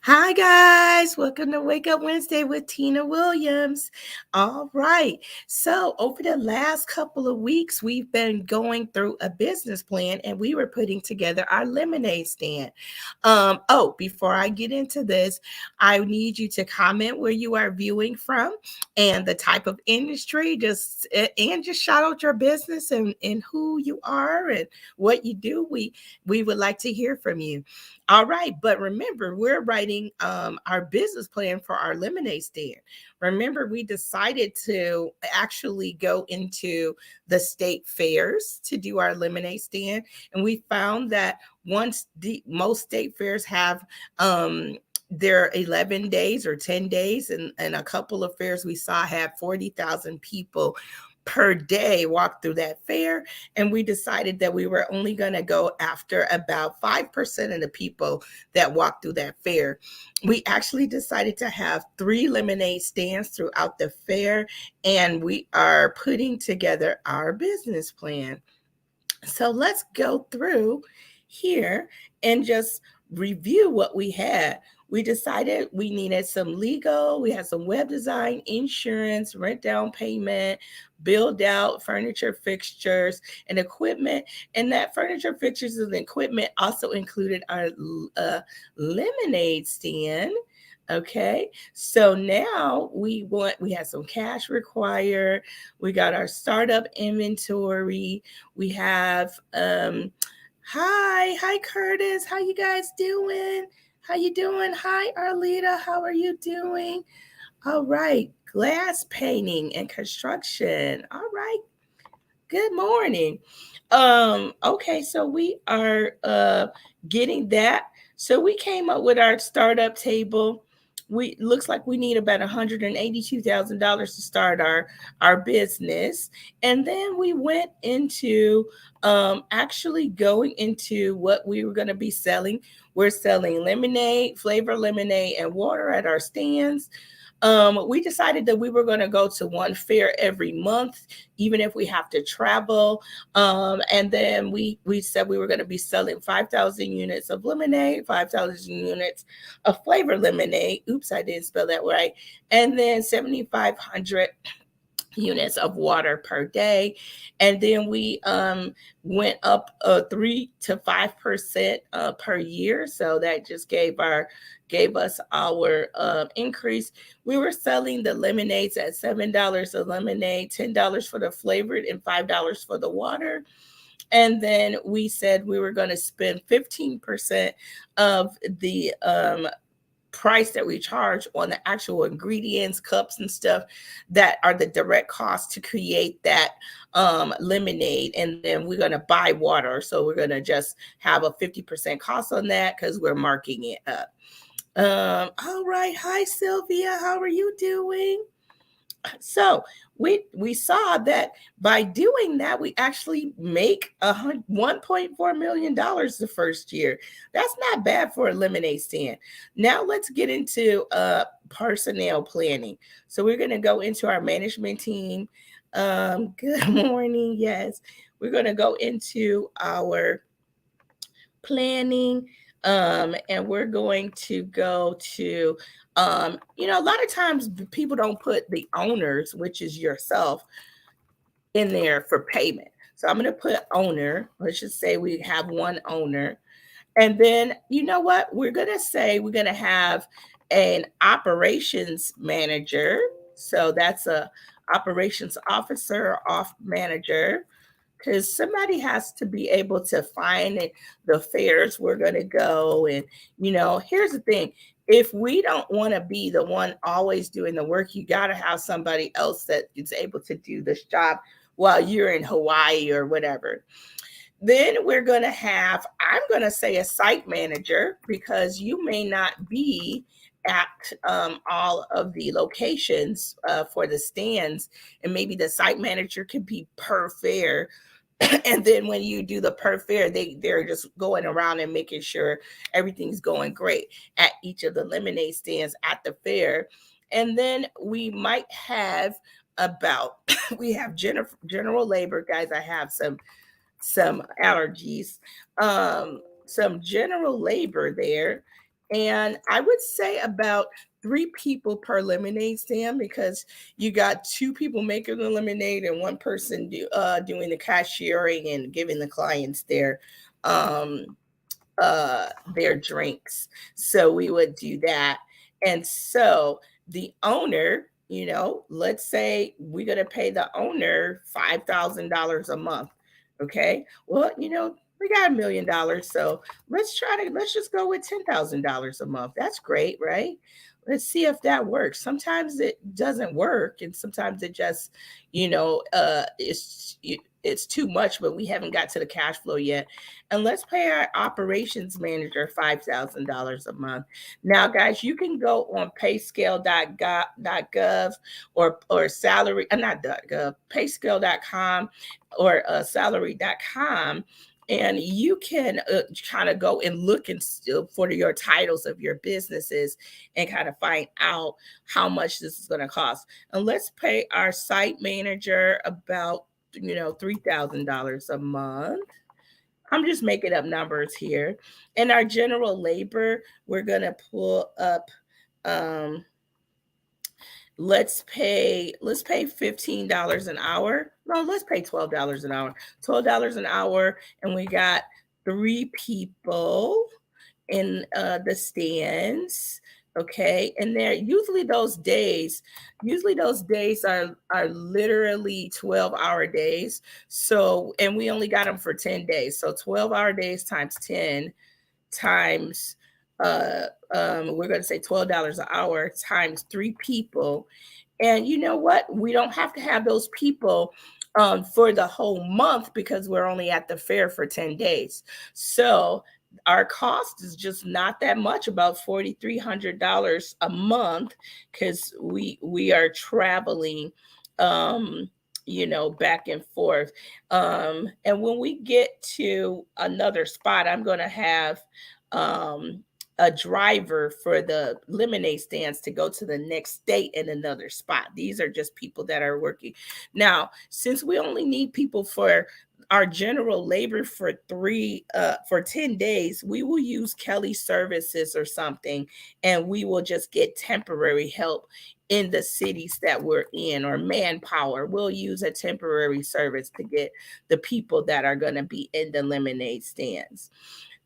Hi, guys. Welcome to Wake Up Wednesday with Tina Williams. All right. So, over the last couple of weeks, we've been going through a business plan and we were putting together our lemonade stand. Before I get into this, I need you to comment where you are viewing from and the type of industry, just shout out your business and who you are and what you do. We would like to hear from you. All right, but remember, we're writing our business plan for our lemonade stand. Remember, we decided to actually go into the state fairs to do our lemonade stand, and we found that once the most state fairs have their 11 days or 10 days, and a couple of fairs we saw had 40,000 people per day walk through that fair, and we decided that we were only going to go after about 5% of the people that walk through that fair. We actually decided to have 3 lemonade stands throughout the fair, and we are putting together our business plan. So let's go through here and just review what we had. We decided we needed some legal, we had some web design, insurance, rent down payment, build out furniture, fixtures, and equipment. And that furniture, fixtures, and equipment also included our lemonade stand. Okay, so now we had some cash required. We got our startup inventory. We have hi Curtis, how you guys doing? How you doing? Hi Arlita, how are you doing? All right, glass painting and construction. All right, good morning. Okay, so we are getting that. So we came up with our startup table. We looks like we need about $182,000 to start our business. And then we went into actually going into what we were going to be selling. We're selling lemonade, flavor lemonade, and water at our stands. We decided that we were going to go to one fair every month, even if we have to travel. And then we said we were going to be selling 5,000 units of lemonade, 5,000 units of flavor lemonade. Oops, I didn't spell that right. And then 7,500 units of water per day. And then we went up 3 to 5% per year. So that just gave us our increase. We were selling the lemonades at $7 a lemonade, $10 for the flavored, and $5 for the water. And then we said we were going to spend 15% of the price that we charge on the actual ingredients, cups, and stuff that are the direct cost to create that lemonade. And then we're going to buy water. So we're going to just have a 50% cost on that because we're marking it up. All right. Hi, Sylvia. How are you doing? So we saw that by doing that, we actually make $1.4 million the first year. That's not bad for a lemonade stand. Now let's get into personnel planning. So we're going to go into our management team. Good morning. Yes, we're going to go into our planning, and we're going to go to a lot of times people don't put the owners, which is yourself, in there for payment. So I'm going to put owner. Let's just say we have one owner. And then, you know what? We're going to say we're going to have an operations manager. So that's a operations officer or off manager, because somebody has to be able to find the fairs we're going to go. And, here's the thing. If we don't want to be the one always doing the work, you got to have somebody else that is able to do this job while you're in Hawaii or whatever. Then we're going to have, I'm going to say, a site manager, because you may not be at all of the locations for the stands. And maybe the site manager could be per fair. And then when you do the per fair, they're just going around and making sure everything's going great at each of the lemonade stands at the fair. And then we might have about we have general labor, guys. I have some allergies, some general labor there. And I would say about 3 people per lemonade stand, because you got 2 people making the lemonade and one person doing the cashiering and giving the clients um, their drinks. So we would do that. And so the owner, let's say we're going to pay the owner $5,000 a month. Okay. Well, we got $1 million. So let's just go with $10,000 a month. That's great, right? Let's see if that works. Sometimes it doesn't work, and sometimes it just, it's too much, but we haven't got to the cash flow yet. And let's pay our operations manager $5,000 a month. Now, guys, you can go on payscale.gov or salary, not .gov, payscale.com or salary.com. And you can kind of go and look and still for your titles of your businesses and kind of find out how much this is going to cost. And let's pay our site manager about $3,000 a month. I'm just making up numbers here. And our general labor, we're going to pull up let's pay $15 an hour. No, let's pay $12 an hour. $12 an hour, and we got 3 people in the stands. Okay, and there usually those days are literally 12-hour days. So, and we only got them for 10 days. So 12-hour days times 10 times we're going to say $12 an hour times 3 people. And you know what? We don't have to have those people for the whole month, because we're only at the fair for 10 days. So our cost is just not that much, about $4,300 a month, because we are traveling back and forth. And when we get to another spot, I'm going to have a driver for the lemonade stands to go to the next state in another spot. These are just people that are working. Now, since we only need people for our general labor for 10 days, we will use Kelly Services or something, and we will just get temporary help in the cities that we're in, or manpower. We'll use a temporary service to get the people that are going to be in the lemonade stands.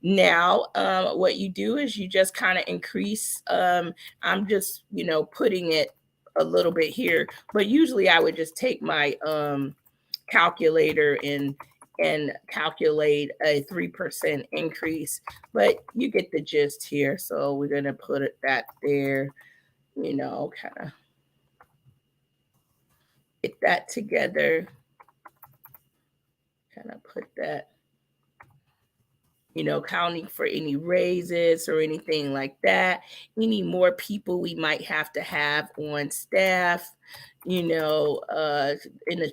Now, what you do is you just kind of increase. I'm just, putting it a little bit here, but usually I would just take my calculator and calculate a 3% increase, but you get the gist here. So we're going to put that there, kind of get that together, kind of put that, counting for any raises or anything like that, any more people we might have to have on staff, in a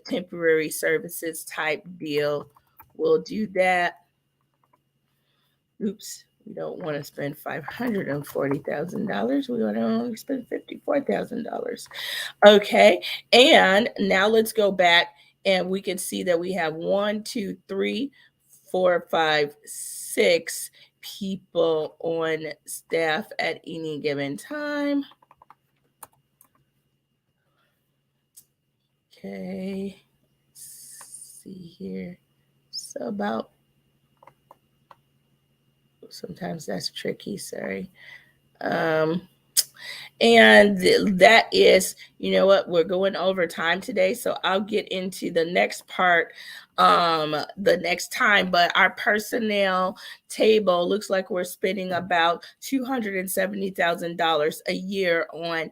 temporary services type deal. We'll do that. Oops, we don't want to spend $540,000. We want to only spend $54,000. Okay, and now let's go back, and we can see that we have 1, 2, 3, 4, 5, 6 people on staff at any given time. Okay, let's see here. So about, sometimes that's tricky, sorry. And that is, we're going over time today, so I'll get into the next part the next time. But our personnel table looks like we're spending about $270,000 a year on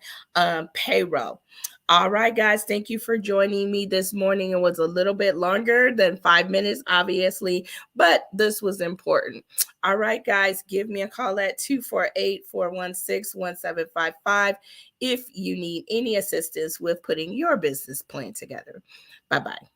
payroll. All right, guys, thank you for joining me this morning. It was a little bit longer than 5 minutes, obviously, but this was important. All right, guys, give me a call at 248-416-1755 if you need any assistance with putting your business plan together. Bye-bye.